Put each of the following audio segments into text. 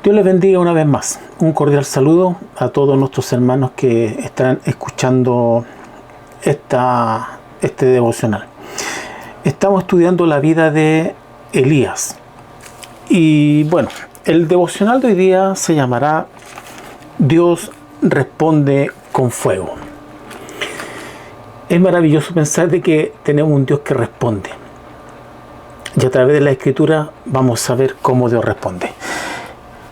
Dios les bendiga una vez más. Un cordial saludo a todos nuestros hermanos que están escuchando este devocional. Estamos estudiando la vida de Elías. Y bueno, el devocional de hoy día se llamará Dios responde con fuego. Es maravilloso pensar de que tenemos un Dios que responde. Y a través de la Escritura vamos a ver cómo Dios responde.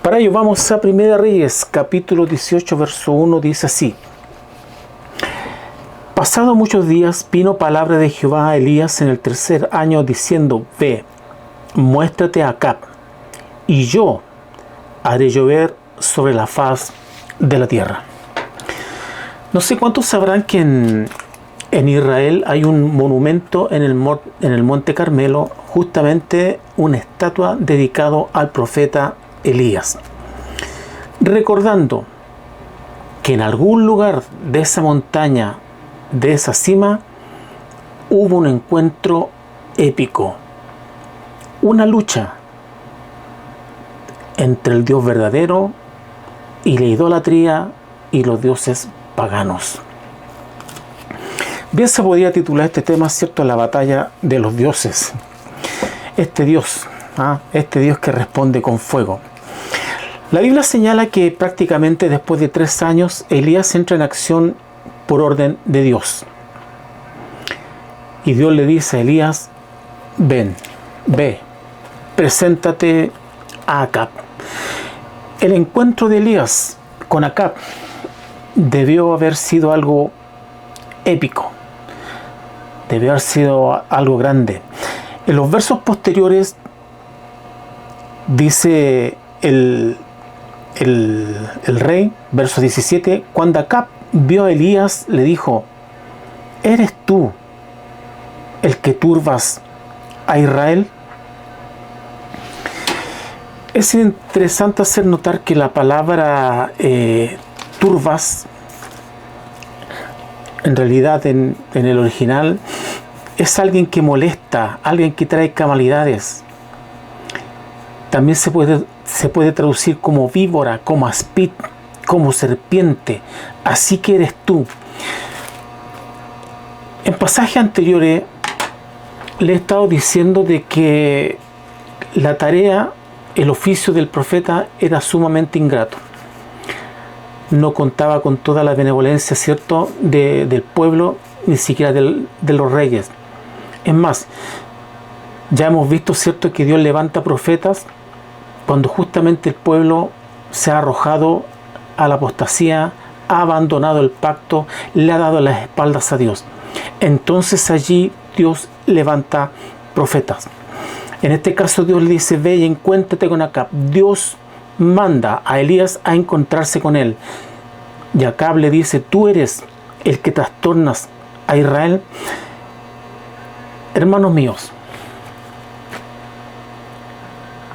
Para ello vamos a 1 Reyes, capítulo 18, verso 1, dice así. Pasado muchos días vino palabra de Jehová a Elías en el tercer año diciendo, ve, muéstrate a Acab, y yo haré llover sobre la faz de la tierra. No sé cuántos sabrán que en Israel hay un monumento en el Monte Carmelo, justamente una estatua dedicado al profeta Elías, recordando que en algún lugar de esa montaña, de esa cima, hubo un encuentro épico, una lucha entre el Dios verdadero y la idolatría y los dioses paganos. Bien se podría titular este tema, ¿cierto?, la batalla de los dioses. Este Dios que responde con fuego. La Biblia señala que prácticamente después de 3 años, Elías entra en acción por orden de Dios. Y Dios le dice a Elías, ven, ve, preséntate a Acab. El encuentro de Elías con Acab debió haber sido algo épico. Debió haber sido algo grande. En los versos posteriores dice el rey, verso 17, cuando Acab vio a Elías, le dijo, ¿eres tú el que turbas a Israel? Es interesante hacer notar que la palabra turbas, en realidad en el original, es alguien que molesta, alguien que trae calamidades. También se puede traducir como víbora, como aspid, como serpiente. Así que eres tú. En pasajes anteriores le he estado diciendo de que la tarea, el oficio del profeta era sumamente ingrato. No contaba con toda la benevolencia, ¿cierto?, del pueblo, ni siquiera de los reyes. Es más, ya hemos visto, ¿cierto?, que Dios levanta profetas cuando justamente el pueblo se ha arrojado a la apostasía, ha abandonado el pacto, le ha dado las espaldas a Dios. Entonces allí Dios levanta profetas. En este caso Dios le dice, ve y encuéntrate con Acab. Dios manda a Elías a encontrarse con él. Y Acab le dice, tú eres el que trastornas a Israel. Hermanos míos,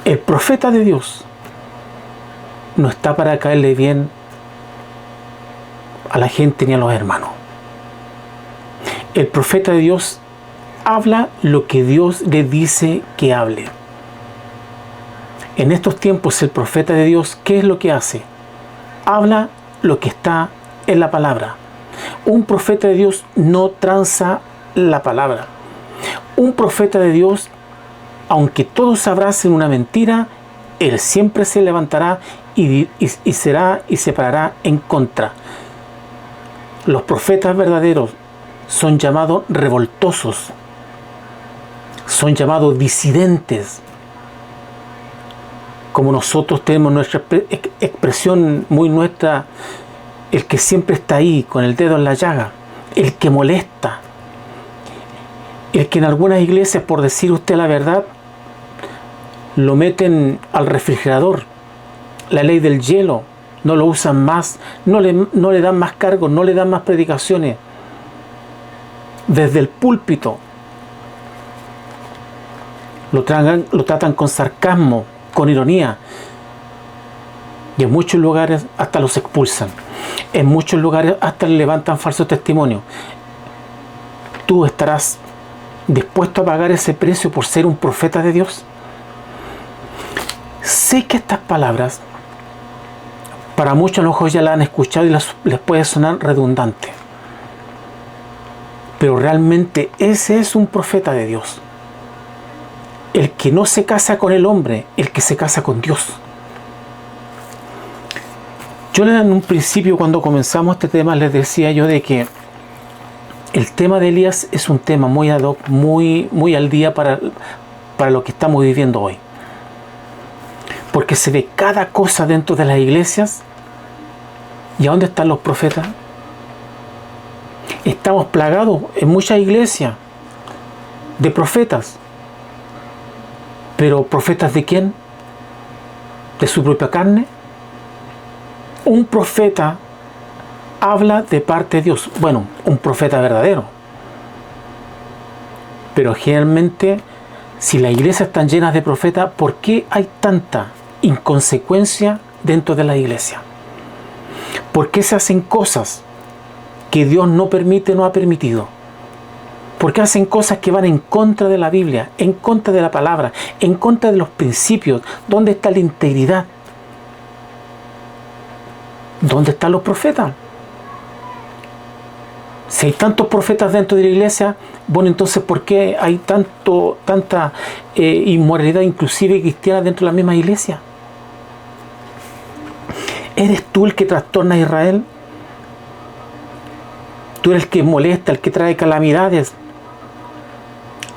el profeta de Dios no está para caerle bien a la gente ni a los hermanos. El profeta de Dios habla lo que Dios le dice que hable. En estos tiempos el profeta de Dios, ¿qué es lo que hace? Habla lo que está en la palabra. Un profeta de Dios no tranza la palabra. Un profeta de Dios, aunque todos abracen una mentira, él siempre se levantará y será y se parará en contra. Los profetas verdaderos son llamados revoltosos, son llamados disidentes. Como nosotros tenemos nuestra expresión muy nuestra, el que siempre está ahí con el dedo en la llaga, el que molesta, el que en algunas iglesias, por decir usted la verdad, lo meten al refrigerador, la ley del hielo, no lo usan más, no le dan más cargos, no le dan más predicaciones. Desde el púlpito lo tratan con sarcasmo, con ironía, y en muchos lugares hasta los expulsan. En muchos lugares hasta le levantan falsos testimonios. ¿Tú estarás dispuesto a pagar ese precio por ser un profeta de Dios? Sé que estas palabras Para muchos a lo mejor ya la han escuchado y les puede sonar redundante. Pero realmente ese es un profeta de Dios. El que no se casa con el hombre, el que se casa con Dios. Yo en un principio, cuando comenzamos este tema, les decía yo de que el tema de Elías es un tema muy ad hoc, muy al día para lo que estamos viviendo hoy. Porque se ve cada cosa dentro de las iglesias. ¿Y a dónde están los profetas? Estamos plagados en muchas iglesias de profetas. ¿Pero profetas de quién? ¿De su propia carne? Un profeta habla de parte de Dios. Bueno, un profeta verdadero. Pero generalmente, si las iglesias están llenas de profetas, ¿por qué hay tanta inconsecuencia dentro de la iglesia? ¿Por qué se hacen cosas que Dios no permite, no ha permitido? ¿Por qué hacen cosas que van en contra de la Biblia, en contra de la palabra, en contra de los principios? ¿Dónde está la integridad? ¿Dónde están los profetas? Si hay tantos profetas dentro de la iglesia, bueno, entonces ¿por qué hay tanta inmoralidad, inclusive cristiana, dentro de la misma iglesia? ¿Eres tú el que trastorna a Israel? ¿Tú eres el que molesta, el que trae calamidades?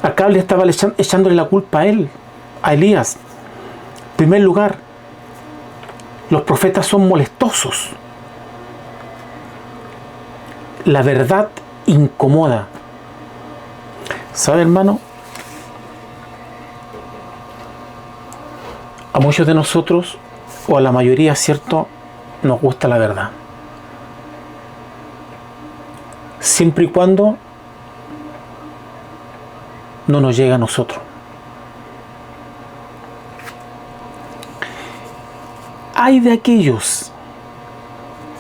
Acab le estaba echándole la culpa a él, a Elías. En primer lugar, los profetas son molestosos. La verdad incomoda. ¿Sabe, hermano? A muchos de nosotros, o a la mayoría, ¿cierto?, nos gusta la verdad. Siempre y cuando no nos llega a nosotros. Hay de aquellos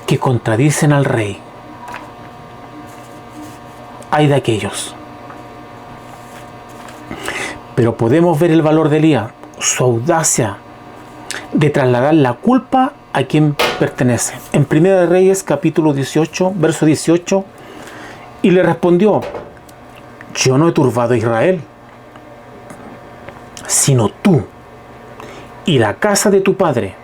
que contradicen al rey. Hay de aquellos. Pero podemos ver el valor de Elías, su audacia de trasladar la culpa a quien pertenece. En Primera de Reyes, capítulo 18, verso 18, y le respondió: yo no he turbado a Israel, sino tú y la casa de tu padre,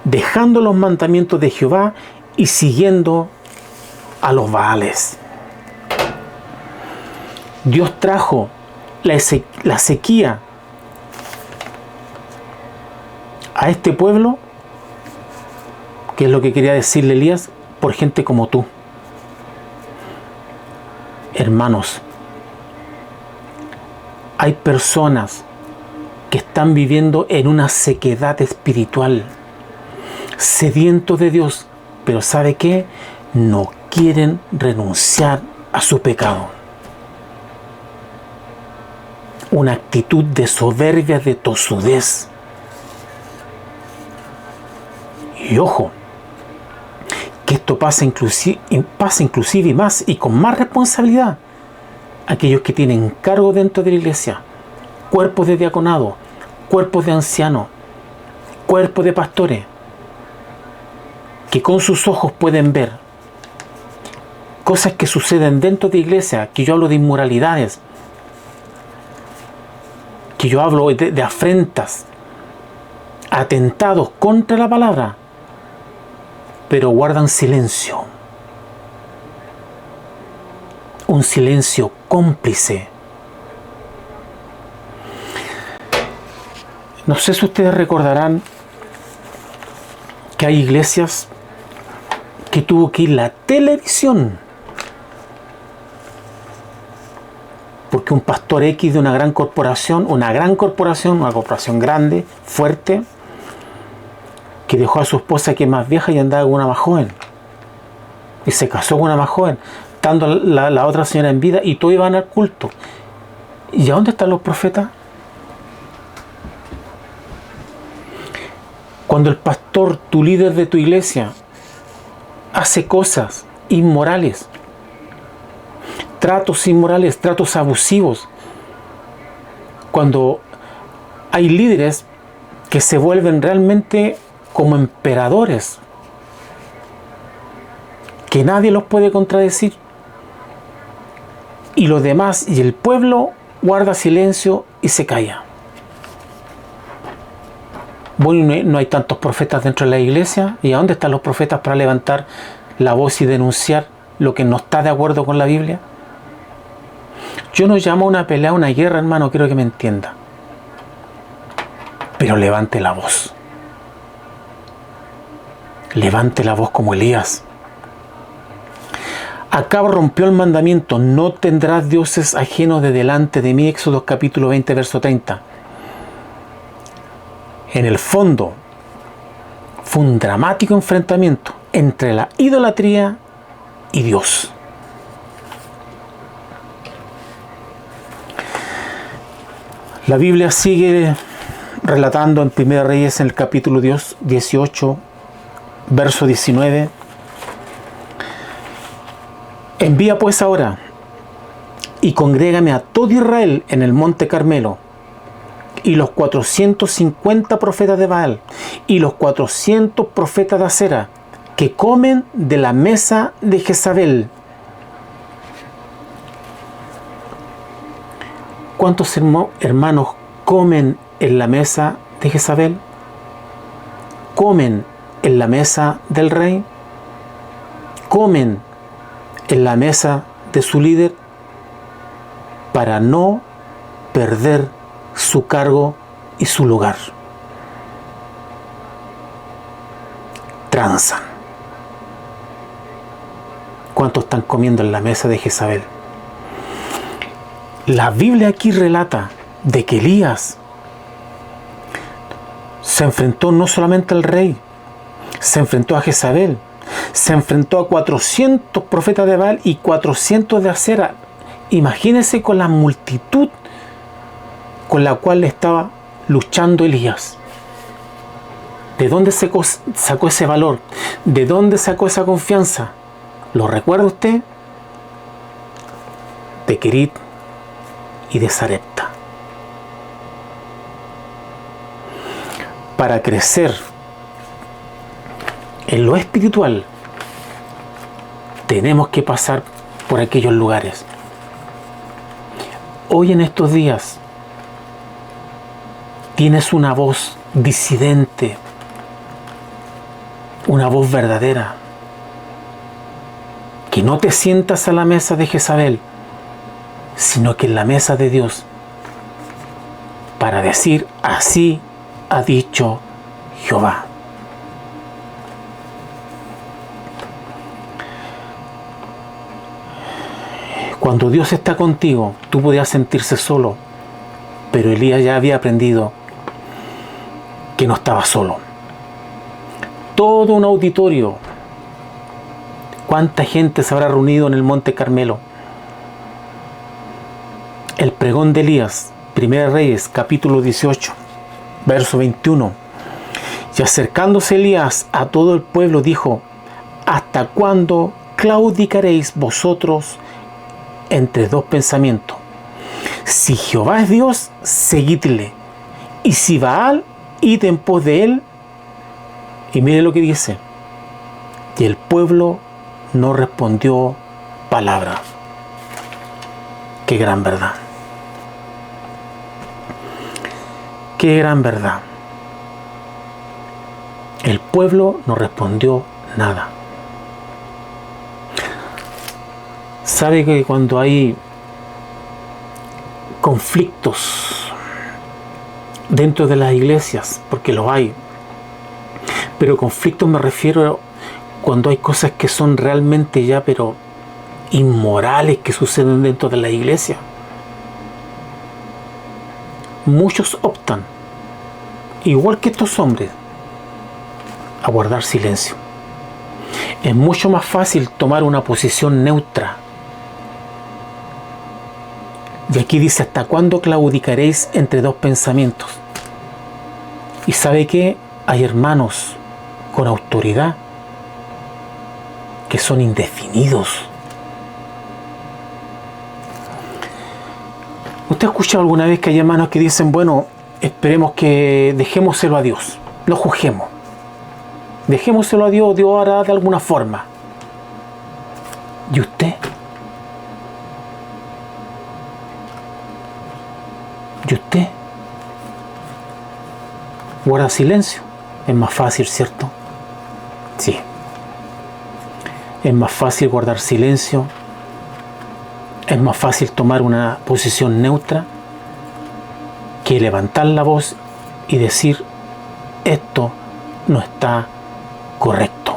dejando los mandamientos de Jehová y siguiendo a los Baales. Dios trajo la sequía a este pueblo, que es lo que quería decirle Elías, por gente como tú. Hermanos, hay personas que están viviendo en una sequedad espiritual, sedientos de Dios, pero ¿sabe qué? No quieren renunciar a su pecado. Una actitud de soberbia, de tosudez. Y ojo, que esto pasa inclusive y más, y con más responsabilidad, aquellos que tienen cargo dentro de la iglesia, cuerpos de diaconado, cuerpos de ancianos, cuerpos de pastores, que con sus ojos pueden ver cosas que suceden dentro de la iglesia, que yo hablo de inmoralidades, que yo hablo de afrentas, atentados contra la palabra, pero guardan silencio. Un silencio cómplice. No sé si ustedes recordarán que hay iglesias que tuvo que ir la televisión porque un pastor X de una corporación grande, fuerte, que dejó a su esposa, que es más vieja, y andaba con una más joven, y se casó con una más joven, estando la otra señora en vida, y todos iban al culto. ¿Y a dónde están los profetas? Cuando el pastor, tu líder de tu iglesia, hace cosas inmorales, tratos inmorales, tratos abusivos, cuando hay líderes que se vuelven realmente como emperadores, que nadie los puede contradecir. Y los demás y el pueblo guarda silencio y se calla. Bueno, no hay tantos profetas dentro de la iglesia. ¿Y a dónde están los profetas para levantar la voz y denunciar lo que no está de acuerdo con la Biblia? Yo no llamo a una pelea, a una guerra, hermano, quiero que me entienda. Pero levante la voz. Levante la voz como Elías. Acab rompió el mandamiento: no tendrás dioses ajenos de delante de mí. Éxodo capítulo 20, verso 30. En el fondo, fue un dramático enfrentamiento entre la idolatría y Dios. La Biblia sigue relatando en 1 Reyes, en el capítulo 18, verso 19. Envía pues ahora y congrégame a todo Israel en el monte Carmelo, y los 450 profetas de Baal y los 400 profetas de Acera, que comen de la mesa de Jezabel. ¿Cuántos hermanos comen en la mesa de Jezabel? ¿Comen en la mesa del rey? ¿Comen en la mesa de su líder? Para no perder su cargo y su lugar. Transan. ¿Cuántos están comiendo en la mesa de Jezabel? La Biblia aquí relata de que Elías se enfrentó no solamente al rey, se enfrentó a Jezabel, se enfrentó a 400 profetas de Baal y 400 de Acera. Imagínense con la multitud con la cual estaba luchando Elías. ¿De dónde sacó ese valor? ¿De dónde sacó esa confianza? ¿Lo recuerda usted? De Querit y de Sarepta. Para crecer en lo espiritual, tenemos que pasar por aquellos lugares. Hoy, en estos días, tienes una voz disidente, una voz verdadera. Que no te sientas a la mesa de Jezabel, sino que en la mesa de Dios, para decir: así ha dicho Jehová. Cuando Dios está contigo, tú podías sentirse solo, pero Elías ya había aprendido que no estaba solo. Todo un auditorio. ¿Cuánta gente se habrá reunido en el monte Carmelo? El pregón de Elías, 1 Reyes, capítulo 18, verso 21. Y acercándose Elías a todo el pueblo, dijo: ¿hasta cuándo claudicaréis vosotros entre dos pensamientos? Si Jehová es Dios, seguidle, y si Baal, id en pos de él. Y mire lo que dice: y el pueblo no respondió palabra. Qué gran verdad. Qué gran verdad. El pueblo no respondió nada. Sabe que cuando hay conflictos dentro de las iglesias, porque los hay, pero conflictos me refiero cuando hay cosas que son realmente ya pero inmorales que suceden dentro de la iglesia, muchos optan, igual que estos hombres, a guardar silencio. Es mucho más fácil tomar una posición neutra. Y aquí dice: ¿hasta cuándo claudicaréis entre dos pensamientos? Y sabe que hay hermanos con autoridad que son indefinidos. ¿Usted ha escuchado alguna vez que hay hermanos que dicen: bueno, esperemos que dejémoselo a Dios, no juzguemos, dejémoselo a Dios, Dios hará de alguna forma? ¿Y usted? ¿Y usted? Guarda silencio. Es más fácil, ¿cierto? Sí. Es más fácil guardar silencio. Es más fácil tomar una posición neutra que levantar la voz y decir: esto no está correcto.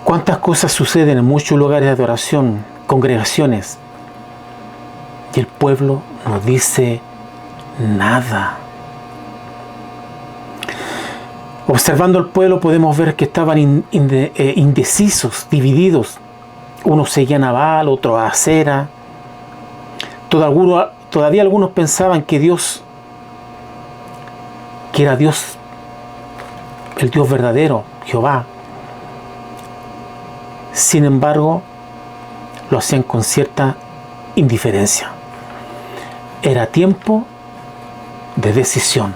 ¿Cuántas cosas suceden en muchos lugares de adoración, congregaciones, y el pueblo no dice nada? Observando al pueblo podemos ver que estaban indecisos, divididos. Unos seguían a Baal, otros a Acera. Todavía algunos pensaban que Dios, que era Dios, el Dios verdadero, Jehová. Sin embargo, lo hacían con cierta indiferencia. Era tiempo de decisión.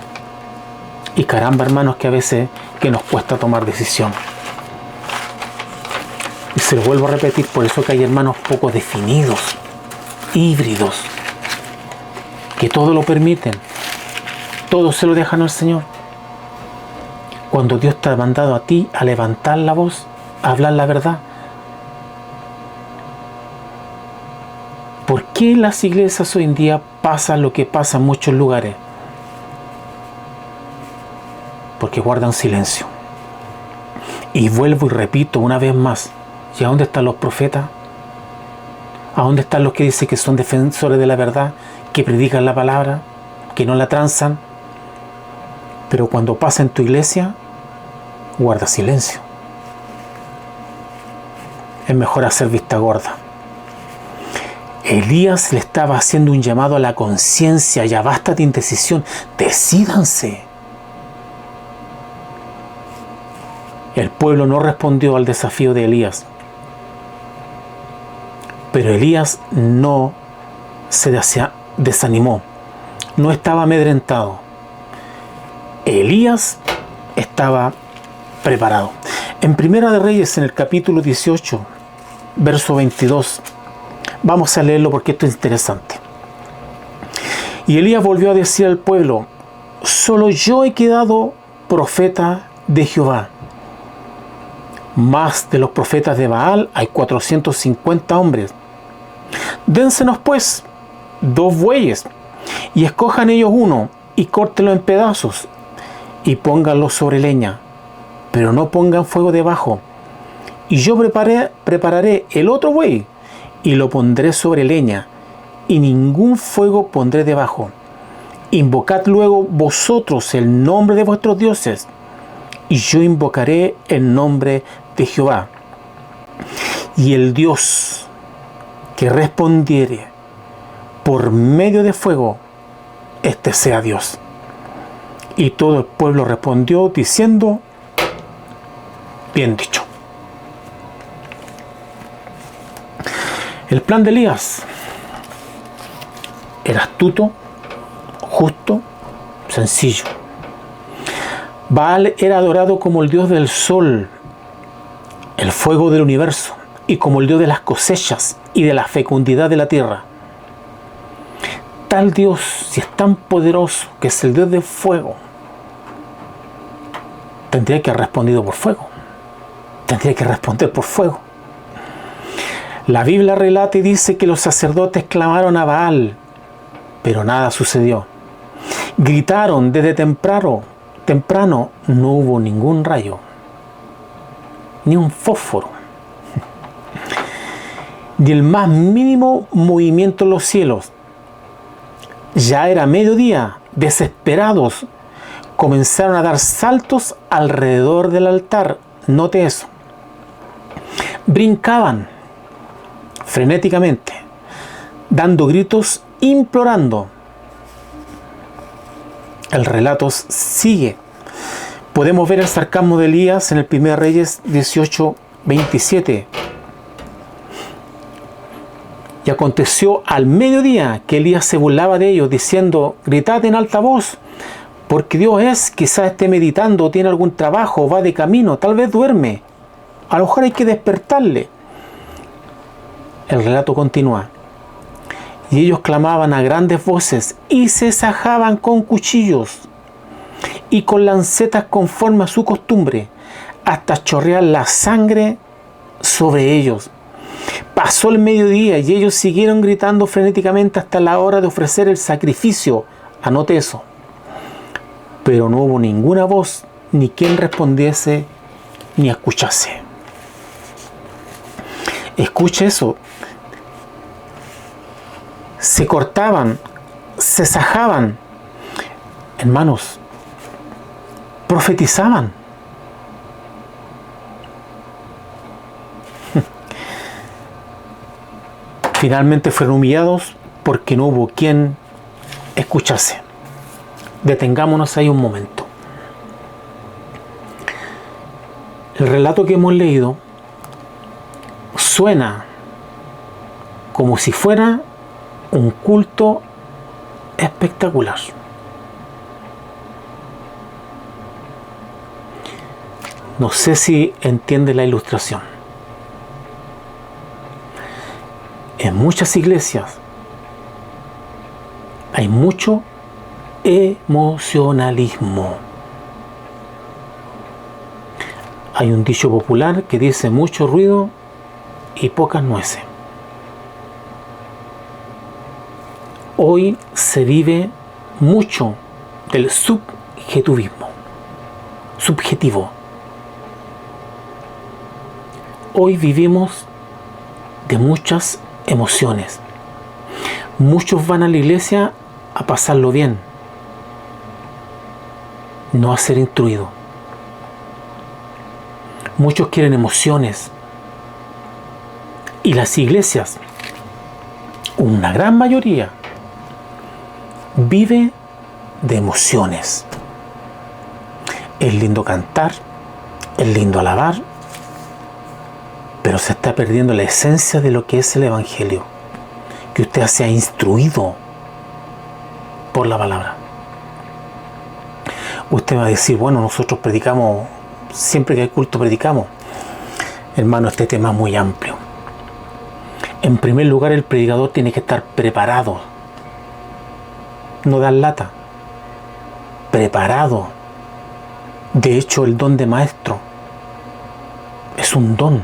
Y caramba, hermanos, que a veces que nos cuesta tomar decisión. Y se lo vuelvo a repetir, por eso que hay hermanos poco definidos, híbridos, que todo lo permiten, todo se lo dejan al Señor. Cuando Dios te ha mandado a ti a levantar la voz, a hablar la verdad. ¿Por qué en las iglesias hoy en día pasa lo que pasa en muchos lugares? Porque guardan silencio. Y vuelvo y repito una vez más: ¿y a dónde están los profetas? ¿A dónde están los que dicen que son defensores de la verdad, que predican la palabra, que no la transan? Pero cuando pasa en tu iglesia, guarda silencio. Es mejor hacer vista gorda. Elías le estaba haciendo un llamado a la conciencia: ya basta de indecisión, decídanse. El pueblo no respondió al desafío de Elías. Pero Elías no se desanimó, no estaba amedrentado. Elías estaba preparado. En Primera de Reyes, en el capítulo 18, verso 22, vamos a leerlo porque esto es interesante. Y Elías volvió a decir al pueblo: solo yo he quedado profeta de Jehová. Más de los profetas de Baal hay 450 hombres. Dénsenos pues 2 bueyes, y escojan ellos uno, y córtenlo en pedazos, y pónganlo sobre leña, pero no pongan fuego debajo. Y yo prepararé el otro buey, y lo pondré sobre leña, y ningún fuego pondré debajo. Invocad luego vosotros el nombre de vuestros dioses, y yo invocaré el nombre de Jehová. Y el Dios que respondiere por medio de fuego, este sea Dios. Y todo el pueblo respondió diciendo: bien dicho. El plan de Elías era astuto, justo, sencillo. Baal era adorado como el dios del sol, el fuego del universo, y como el dios de las cosechas y de la fecundidad de la tierra. Tal Dios, si es tan poderoso, que es el Dios del fuego, tendría que haber respondido por fuego. Tendría que responder por fuego. La Biblia relata y dice que los sacerdotes clamaron a Baal, pero nada sucedió. Gritaron desde temprano, no hubo ningún rayo, ni un fósforo, ni el más mínimo movimiento en los cielos. Ya era mediodía, desesperados, comenzaron a dar saltos alrededor del altar. Note eso. Brincaban frenéticamente, dando gritos, implorando. El relato sigue. Podemos ver el sarcasmo de Elías en el 1 Reyes 18:27. Y aconteció al mediodía que Elías se burlaba de ellos, diciendo: gritad en alta voz, Porque Dios quizás esté meditando, tiene algún trabajo, va de camino, tal vez duerme. A lo mejor hay que despertarle. El relato continúa. Y ellos clamaban a grandes voces y se sajaban con cuchillos y con lancetas conforme a su costumbre, hasta chorrear la sangre sobre ellos. Pasó el mediodía y ellos siguieron gritando frenéticamente hasta la hora de ofrecer el sacrificio. Anote eso. Pero no hubo ninguna voz, ni quien respondiese, ni escuchase. Escuche eso. Se cortaban, se sajaban. Hermanos, profetizaban. Finalmente fueron humillados porque no hubo quien escuchase. Detengámonos ahí un momento. El relato que hemos leído suena como si fuera un culto espectacular. No sé si entiende la ilustración. En muchas iglesias hay mucho emocionalismo. Hay un dicho popular que dice mucho ruido y pocas nueces. Hoy se vive mucho del subjetivismo. Subjetivo. Hoy vivimos de muchas emociones. Muchos van a la iglesia a pasarlo bien, no a ser instruido. Muchos quieren emociones. Y las iglesias, una gran mayoría, vive de emociones. Es lindo cantar, es lindo alabar, pero se está perdiendo la esencia de lo que es el Evangelio. Que usted sea instruido por la palabra. Usted va a decir, bueno, nosotros predicamos, siempre que hay culto predicamos. Hermano, este tema es muy amplio. En primer lugar, el predicador tiene que estar preparado. No dar lata. Preparado. De hecho, el don de maestro es un don.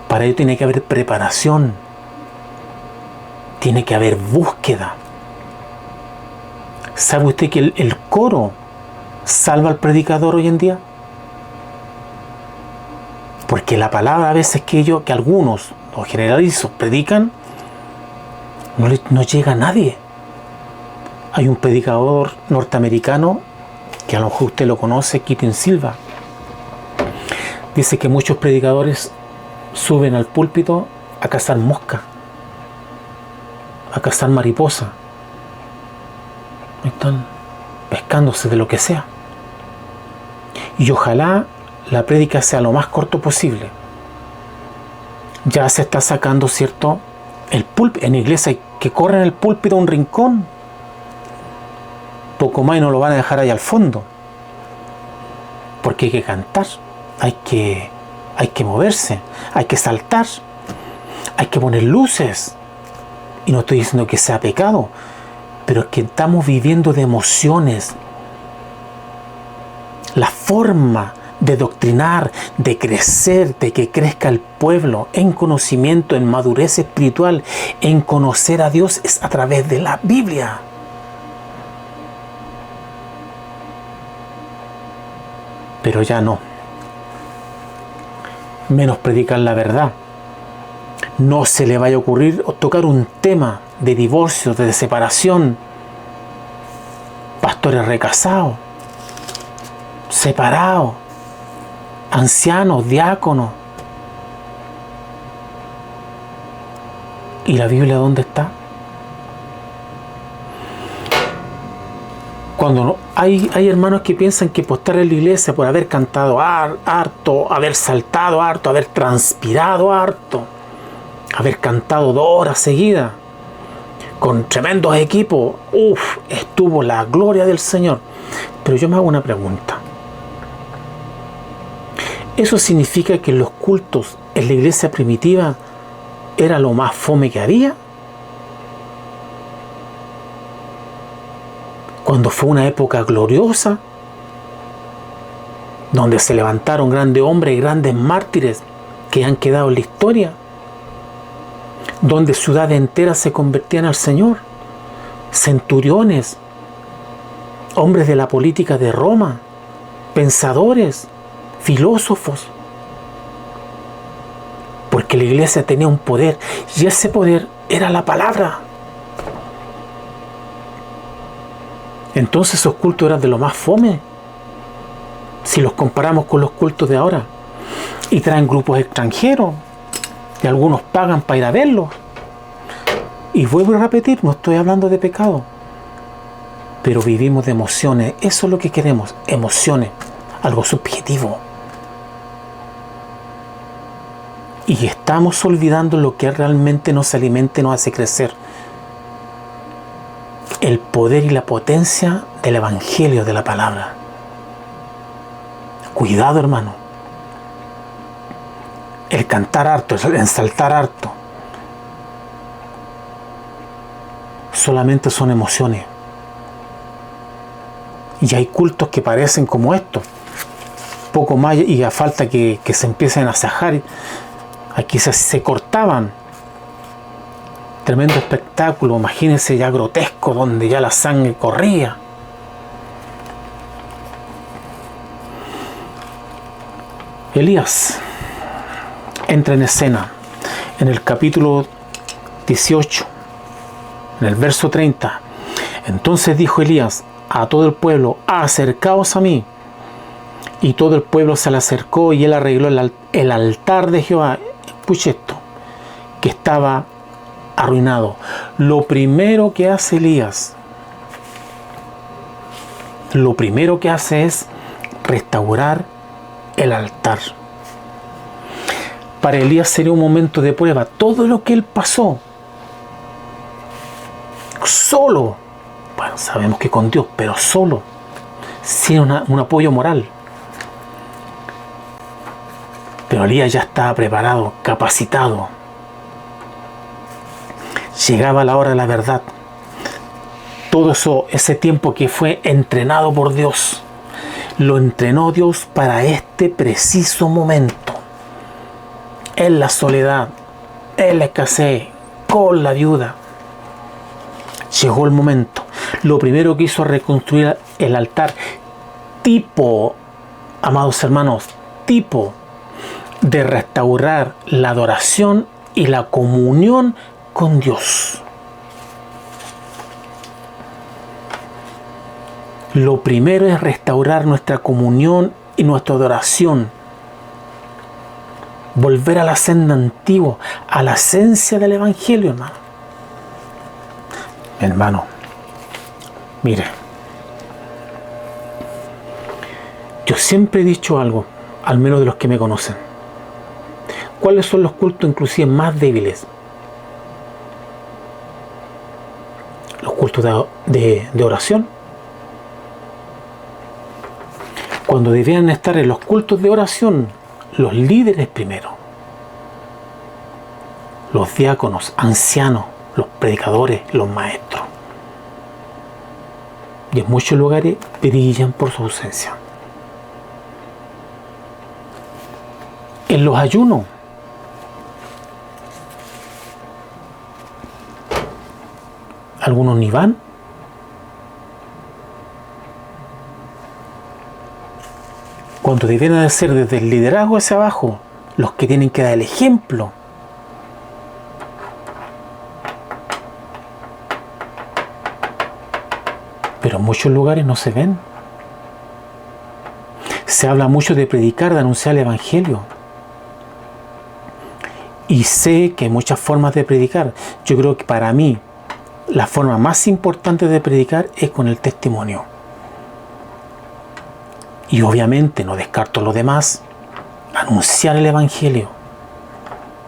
Para ello tiene que haber preparación. Tiene que haber búsqueda. ¿Sabe usted que el coro salva al predicador hoy en día? Porque la palabra a veces que algunos, los generalizos, predican, no llega a nadie. Hay un predicador norteamericano, que a lo mejor usted lo conoce, Keaton Silva. Dice que muchos predicadores suben al púlpito a cazar mosca, a cazar mariposa. Están pescándose de lo que sea. Y ojalá la prédica sea lo más corto posible. Ya se está sacando, ¿cierto? El púlpito. En la iglesia hay que corren el púlpito a un rincón. Poco más y no lo van a dejar ahí al fondo. Porque hay que cantar. Hay que moverse. Hay que saltar. Hay que poner luces. Y no estoy diciendo que sea pecado, pero es que estamos viviendo de emociones. La forma de doctrinar, de crecer, de que crezca el pueblo en conocimiento, en madurez espiritual, en conocer a Dios, es a través de la Biblia. Pero ya no. Menos predican la verdad. No se le vaya a ocurrir tocar un tema de divorcio, de separación. Pastores recasados, separados, ancianos, diáconos. ¿Y la Biblia dónde está? Cuando hay hermanos que piensan que por estar en la iglesia, por haber cantado harto, haber saltado harto, haber transpirado harto, haber cantado 2 horas seguidas, con tremendos equipos. Estuvo la gloria del Señor. Pero yo me hago una pregunta. ¿Eso significa que los cultos en la iglesia primitiva era lo más fome que había? Cuando fue una época gloriosa, donde se levantaron grandes hombres y grandes mártires que han quedado en la historia, donde ciudades enteras se convertían al Señor, centuriones, hombres de la política de Roma, pensadores, filósofos, porque la iglesia tenía un poder, y ese poder era la palabra. Entonces esos cultos eran de lo más fome, si los comparamos con los cultos de ahora. Y traen grupos extranjeros, y algunos pagan para ir a verlos. Y vuelvo a repetir, no estoy hablando de pecado, pero vivimos de emociones. Eso es lo que queremos, emociones, algo subjetivo. Y estamos olvidando lo que realmente nos alimenta y nos hace crecer: el poder y la potencia del Evangelio, de la palabra. Cuidado, hermano. El cantar harto, el ensaltar harto, solamente son emociones. Y hay cultos que parecen como estos, poco más, y a falta que se empiecen a sajar. Aquí se cortaban. Tremendo espectáculo, imagínense, ya grotesco, donde ya la sangre corría. Elías entra en escena en el capítulo 18, en el verso 30. Entonces dijo Elías a todo el pueblo: acercaos a mí. Y todo el pueblo se le acercó, y él arregló el altar de Jehová. Escuche esto, que estaba arruinado. Lo primero que hace Elías, es restaurar el altar. Para Elías sería un momento de prueba. Todo lo que él pasó, solo, bueno, sabemos que con Dios, pero solo, sin un apoyo moral. Pero Elías ya estaba preparado, capacitado. Llegaba la hora de la verdad. Todo eso, ese tiempo que fue entrenado por Dios, lo entrenó Dios para este preciso momento. En la soledad, en la escasez, con la viuda. Llegó el momento. Lo primero que hizo, reconstruir el altar. Tipo, amados hermanos, tipo de restaurar la adoración y la comunión con Dios. Lo primero es restaurar nuestra comunión y nuestra adoración. Volver a la senda antigua, a la esencia del Evangelio, hermano. Hermano, mire, yo siempre he dicho algo, al menos de los que me conocen. ¿Cuáles son los cultos inclusive más débiles? Los cultos de oración. Cuando debían estar en los cultos de oración los líderes primero, los diáconos, ancianos, los predicadores, los maestros. Y en muchos lugares brillan por su ausencia. En los ayunos, algunos ni van. Cuando debieran de ser desde el liderazgo hacia abajo los que tienen que dar el ejemplo. Pero en muchos lugares no se ven. Se habla mucho de predicar, de anunciar el Evangelio. Y sé que hay muchas formas de predicar. Yo creo que para mí la forma más importante de predicar es con el testimonio. Y obviamente no descarto lo demás, anunciar el Evangelio.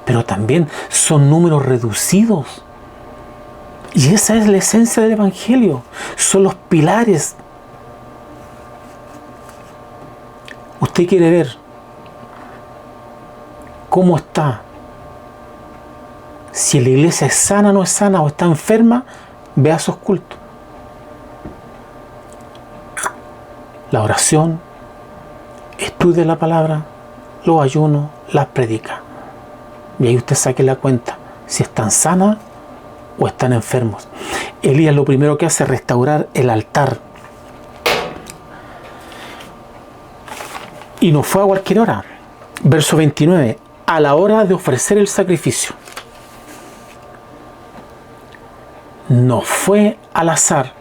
Pero también son números reducidos Y esa es la esencia del Evangelio. Son los pilares. Usted quiere ver cómo está, si la iglesia es sana o no es sana, o está enferma, vea sus cultos. La oración, estudia la palabra, los ayunos, las predica. Y ahí usted saque la cuenta si están sanas o están enfermos. Elías lo primero que hace es restaurar el altar. Y no fue a cualquier hora. Verso 29. A la hora de ofrecer el sacrificio. No fue al azar.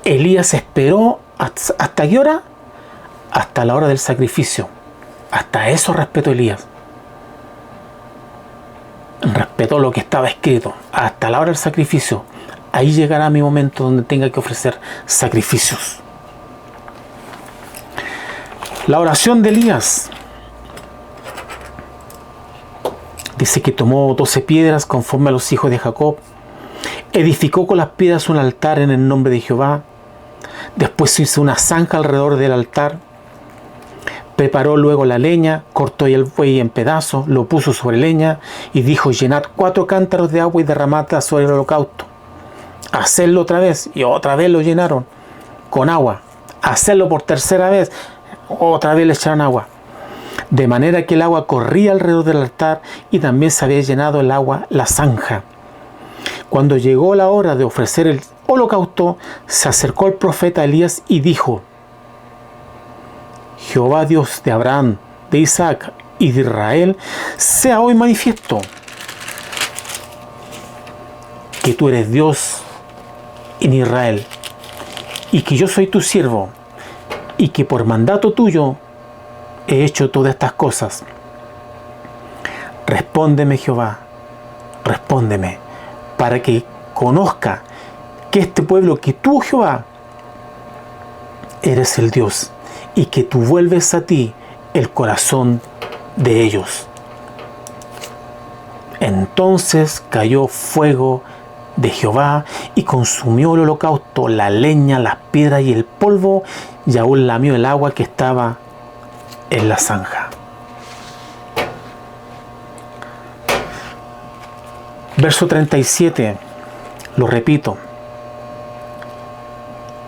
Elías esperó ¿hasta qué hora? Hasta la hora del sacrificio. Hasta eso respetó Elías. Respetó lo que estaba escrito. Hasta la hora del sacrificio. Ahí llegará mi momento donde tenga que ofrecer sacrificios. La oración de Elías. Dice que tomó 12 piedras conforme a los hijos de Jacob. Edificó con las piedras un altar en el nombre de Jehová. Después hizo una zanja alrededor del altar. Preparó luego la leña, cortó el buey en pedazos, lo puso sobre leña y dijo: llenad 4 cántaros de agua y derramadla sobre el holocausto. Hacedlo otra vez, y otra vez lo llenaron con agua. Hacedlo por tercera vez, otra vez le echaron agua. De manera que el agua corría alrededor del altar y también se había llenado el agua la zanja. Cuando llegó la hora de ofrecer el holocausto, se acercó el profeta Elías y dijo: Jehová Dios de Abraham, de Isaac y de Israel, sea hoy manifiesto que tú eres Dios en Israel, y que yo soy tu siervo, y que por mandato tuyo he hecho todas estas cosas. Respóndeme, Jehová, respóndeme, para que conozca que este pueblo, que tú, Jehová, eres el Dios, y que tú vuelves a ti el corazón de ellos. Entonces cayó fuego de Jehová y consumió el holocausto, la leña, las piedras y el polvo, y aún lamió el agua que estaba en la zanja. Verso 37, lo repito: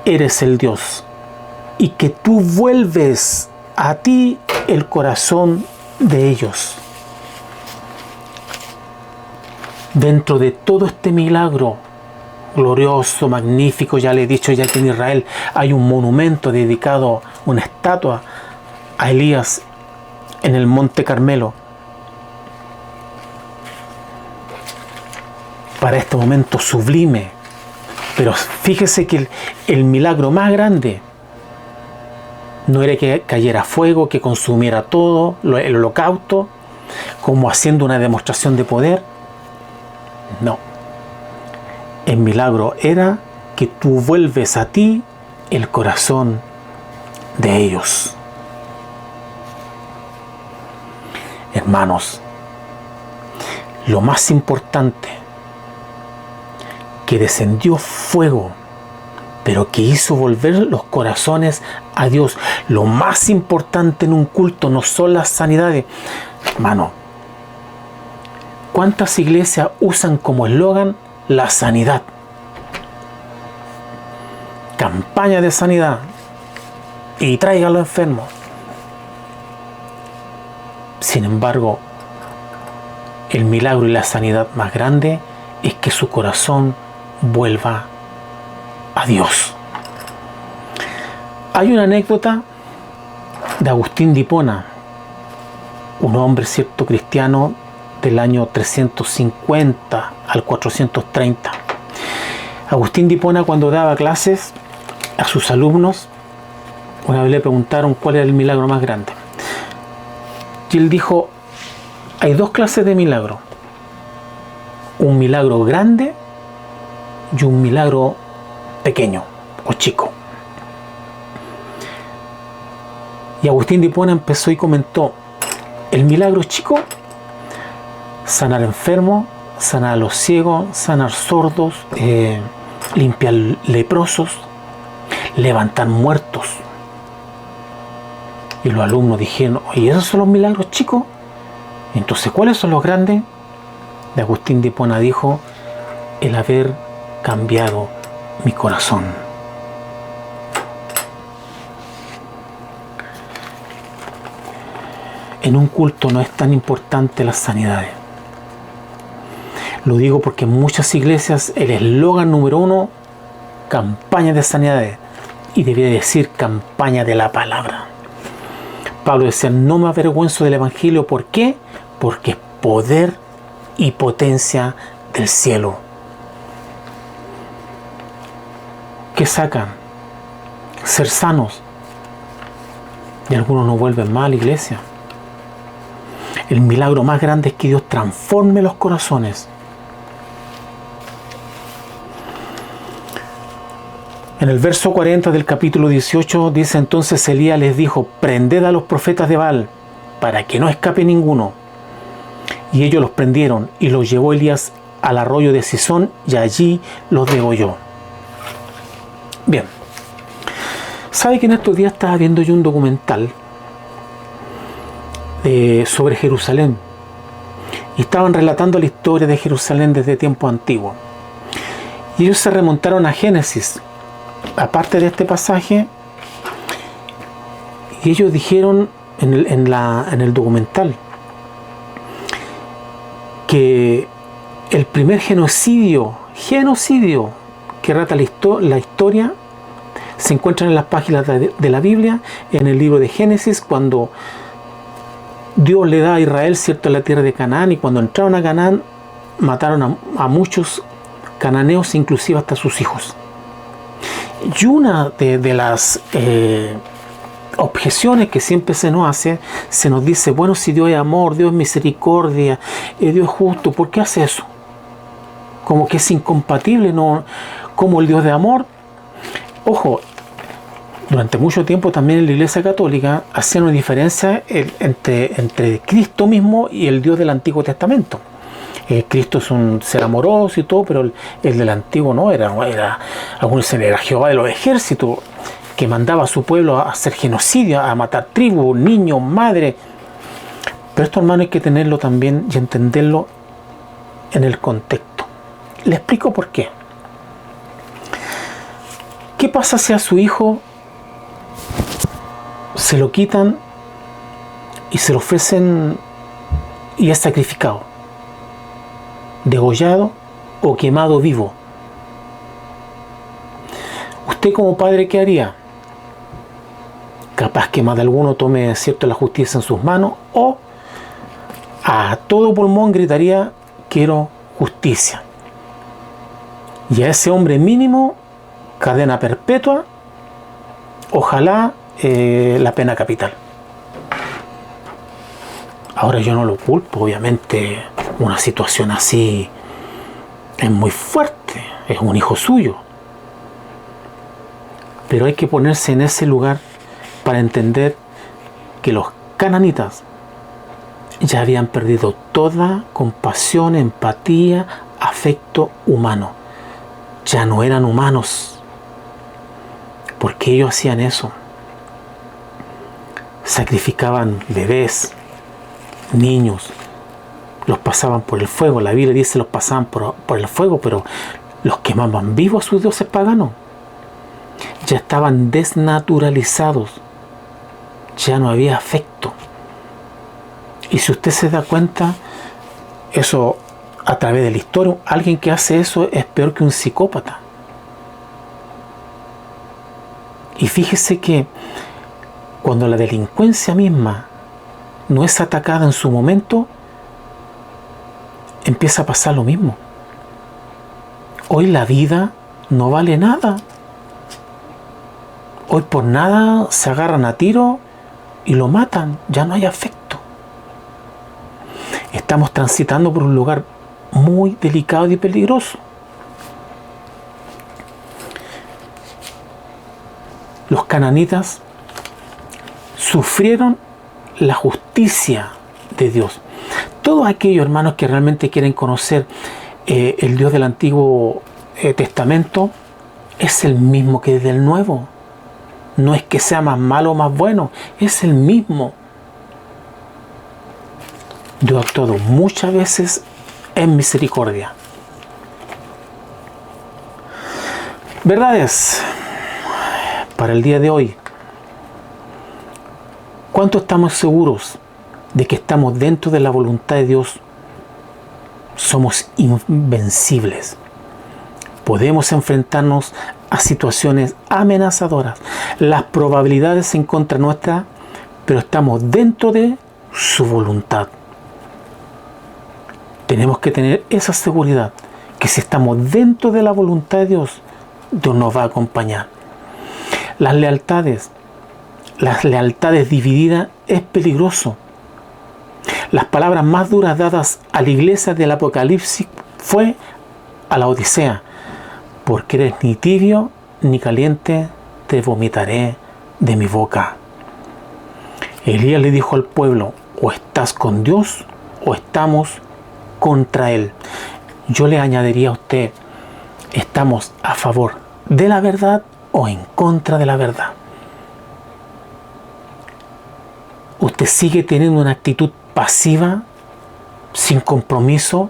eres el Dios, y que tú vuelves a ti el corazón de ellos. Dentro de todo este milagro glorioso, magnífico, ya le he dicho ya que en Israel hay un monumento dedicado, una estatua a Elías en el Monte Carmelo. Para este momento sublime. Pero fíjese que el milagro más grande no era que cayera fuego, que consumiera todo, el holocausto, como haciendo una demostración de poder. No. El milagro era que tú vuelves a ti el corazón de ellos. Hermanos, lo más importante, que descendió fuego, pero que hizo volver los corazones a Dios. Lo más importante en un culto no son las sanidades. Hermano, ¿cuántas iglesias usan como eslogan la sanidad? Campaña de sanidad. Y traiga a los enfermos. Sin embargo, el milagro y la sanidad más grande es que su corazón vuelva a Dios. Hay una anécdota de Agustín de Hipona, un hombre, cierto, cristiano del año 350 al 430. Agustín de Hipona, cuando daba clases a sus alumnos, una vez le preguntaron cuál era el milagro más grande. Y él dijo: hay 2 clases de milagro. Un milagro grande y un milagro pequeño o chico. Y Agustín de Hipona empezó y comentó: el milagro chico, sanar enfermos sanar a los ciegos, sanar sordos, limpiar leprosos, levantar muertos. Y los alumnos dijeron, oye, ¿esos son los milagros, chicos? Entonces, ¿cuáles son los grandes? De Agustín de Hipona dijo, el haber cambiado mi corazón. En un culto no es tan importante las sanidades. Lo digo porque en muchas iglesias el eslogan número 1, campaña de sanidades, y debería decir campaña de la palabra. Pablo decía, no me avergüenzo del evangelio. ¿Por qué? Porque es poder y potencia del cielo. ¿Qué sacan? Ser sanos. Y algunos no vuelven más a la iglesia. El milagro más grande es que Dios transforme los corazones. En el verso 40 del capítulo 18 dice, entonces Elías les dijo, prended a los profetas de Baal, para que no escape ninguno. Y ellos los prendieron, y los llevó Elías al arroyo de Cisón, y allí los degolló. Bien. ¿Sabe que en estos días estaba viendo yo un documental sobre Jerusalén? Y estaban relatando la historia de Jerusalén desde tiempos antiguos. Y ellos se remontaron a Génesis, aparte de este pasaje, y ellos dijeron en el documental que el primer genocidio que relata la historia se encuentra en las páginas de la Biblia, en el libro de Génesis, cuando Dios le da a Israel, ¿cierto?, la tierra de Canaán, y cuando entraron a Canaán mataron a muchos cananeos, inclusive hasta sus hijos. Y una de las objeciones que siempre se nos hace, se nos dice, bueno, si Dios es amor, Dios es misericordia, Dios es justo, ¿por qué hace eso? Como que es incompatible, ¿no? Como el Dios de amor. Ojo, durante mucho tiempo también en la Iglesia Católica hacían una diferencia entre Cristo mismo y el Dios del Antiguo Testamento. Cristo es un ser amoroso y todo, pero el del Antiguo no era algunos era Jehová de los ejércitos, que mandaba a su pueblo a hacer genocidio, a matar tribus, niños, madres. Pero esto, hermano, hay que tenerlo también y entenderlo en el contexto. Le explico por qué. ¿Qué pasa si a su hijo se lo quitan y se lo ofrecen y es sacrificado, degollado o quemado vivo? ¿Usted como padre qué haría? Capaz que más de alguno tome, ¿cierto?, la justicia en sus manos, o a todo pulmón gritaría, quiero justicia. Y a ese hombre mínimo, cadena perpetua, ojalá la pena capital. Ahora yo no lo culpo, obviamente una situación así es muy fuerte, es un hijo suyo. Pero hay que ponerse en ese lugar para entender que los cananitas ya habían perdido toda compasión, empatía, afecto humano. Ya no eran humanos. Porque ellos hacían eso. Sacrificaban bebés, niños, los pasaban por el fuego. La Biblia dice los pasaban por el fuego, pero los quemaban vivos a sus dioses paganos. Ya estaban desnaturalizados. Ya no había afecto. Y si usted se da cuenta, eso a través de la historia, alguien que hace eso es peor que un psicópata. Y fíjese que cuando la delincuencia misma no es atacada en su momento, empieza a pasar lo mismo. Hoy la vida no vale nada. Hoy por nada se agarran a tiro y lo matan. Ya no hay afecto. Estamos transitando por un lugar muy delicado y peligroso. Los cananitas sufrieron la justicia de Dios. todos aquellos hermanos que realmente quieren conocer el Dios del Antiguo Testamento, es el mismo que del Nuevo. No es que sea más malo o más bueno, es el mismo. Dios ha actuado muchas veces en misericordia. Verdades para el día de hoy. ¿Cuánto estamos seguros de que estamos dentro de la voluntad de Dios? Somos invencibles. Podemos enfrentarnos a situaciones amenazadoras, las probabilidades en contra nuestra, pero estamos dentro de su voluntad. Tenemos que tener esa seguridad, que si estamos dentro de la voluntad de Dios, Dios nos va a acompañar. Las lealtades divididas es peligroso. Las palabras más duras dadas a la iglesia del Apocalipsis fue a la Odisea: porque eres ni tibio ni caliente, te vomitaré de mi boca. Elías le dijo al pueblo: o estás con Dios o estamos contra Él. Yo le añadiría a usted: ¿estamos a favor de la verdad o en contra de la verdad? ¿Usted sigue teniendo una actitud pasiva, sin compromiso,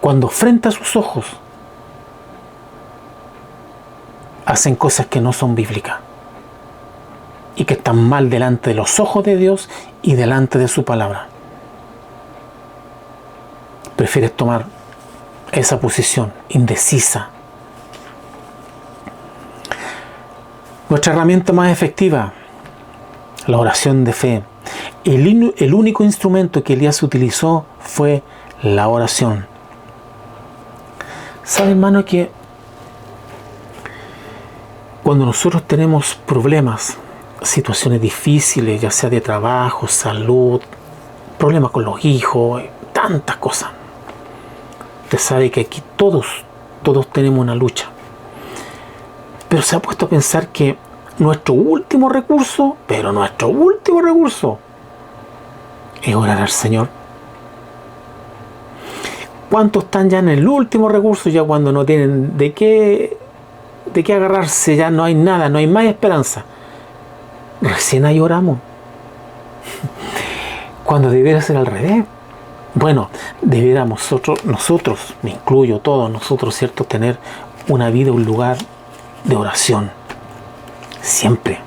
cuando frente a sus ojos hacen cosas que no son bíblicas y que están mal delante de los ojos de Dios y delante de su palabra? Prefieres tomar esa posición indecisa. Nuestra herramienta más efectiva, la oración de fe. El único instrumento que Elías utilizó fue la oración. ¿Sabe, hermano, que cuando nosotros tenemos problemas, situaciones difíciles, ya sea de trabajo, salud, problemas con los hijos, tantas cosas, usted sabe que aquí todos tenemos una lucha, pero se ha puesto a pensar que nuestro último recurso es orar al Señor? ¿Cuántos están ya en el último recurso, ya cuando no tienen de qué agarrarse, ya no hay nada, no hay más esperanza? Recién ahí oramos. Cuando debiera ser al revés. Bueno, debiéramos nosotros, me incluyo todos nosotros, ¿cierto?, tener una vida, un lugar de oración. Siempre.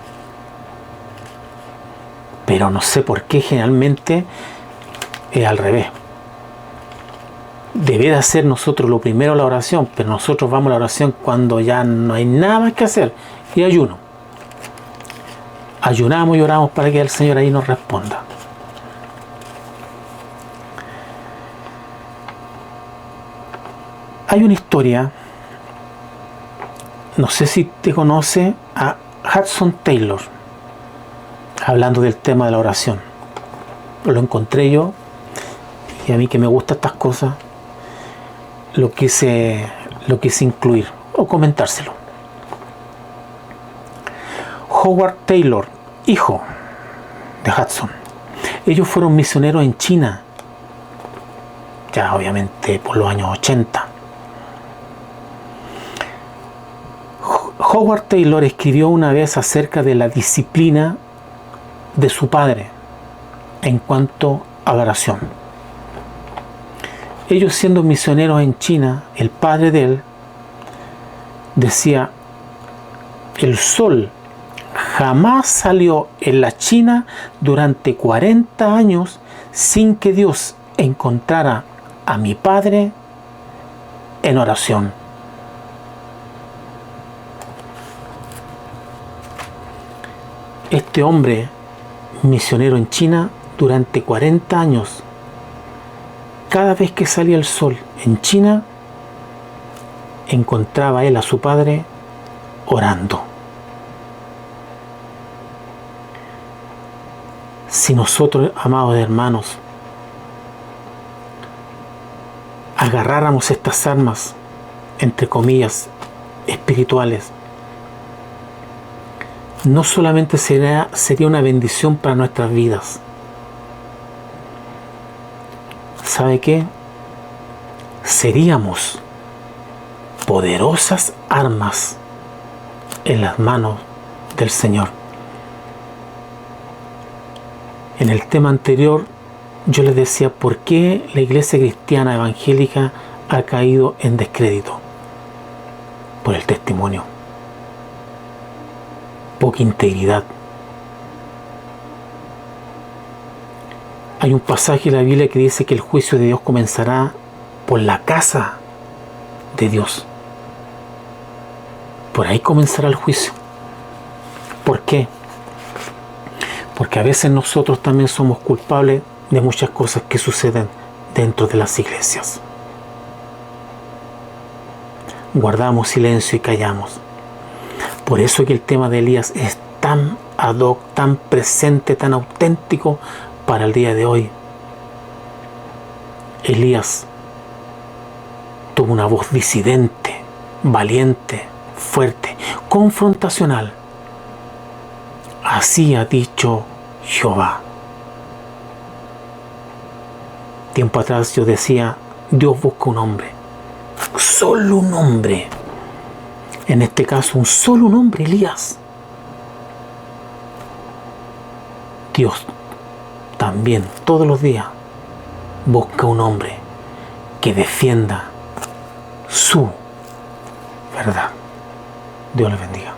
Pero no sé por qué generalmente es al revés. Debería ser nosotros lo primero la oración, pero nosotros vamos a la oración cuando ya no hay nada más que hacer. Y ayuno. Ayunamos y oramos para que el Señor ahí nos responda. Hay una historia, no sé si te conoce a Hudson Taylor, hablando del tema de la oración. Lo encontré yo, y a mí que me gustan estas cosas, lo quise incluir o comentárselo. Howard Taylor, hijo de Hudson, ellos fueron misioneros en China, ya obviamente por los años 80. Howard Taylor escribió una vez acerca de la disciplina de su padre en cuanto a la oración. Ellos, siendo misioneros en China, el padre de él decía: el sol jamás salió en la China durante 40 años sin que Dios encontrara a mi padre en oración. Este hombre misionero en China durante 40 años, cada vez que salía el sol en China, encontraba él a su padre orando. Si nosotros, amados hermanos, agarráramos estas armas, entre comillas, espirituales, no solamente sería una bendición para nuestras vidas, ¿sabe qué? Seríamos poderosas armas en las manos del Señor. En el tema anterior yo les decía por qué la iglesia cristiana evangélica ha caído en descrédito. Por el testimonio. Poca integridad. Hay un pasaje en la Biblia que dice que el juicio de Dios comenzará por la casa de Dios. Por ahí comenzará el juicio. ¿Por qué? Porque a veces nosotros también somos culpables de muchas cosas que suceden dentro de las iglesias. Guardamos silencio y callamos. Por eso que el tema de Elías es tan ad hoc, tan presente, tan auténtico para el día de hoy. Elías tuvo una voz disidente, valiente, fuerte, confrontacional. Así ha dicho Jehová. Tiempo atrás yo decía, Dios busca un hombre. Solo un hombre. En este caso, un solo hombre, Elías. Dios también, todos los días, busca un hombre que defienda su verdad. Dios les bendiga.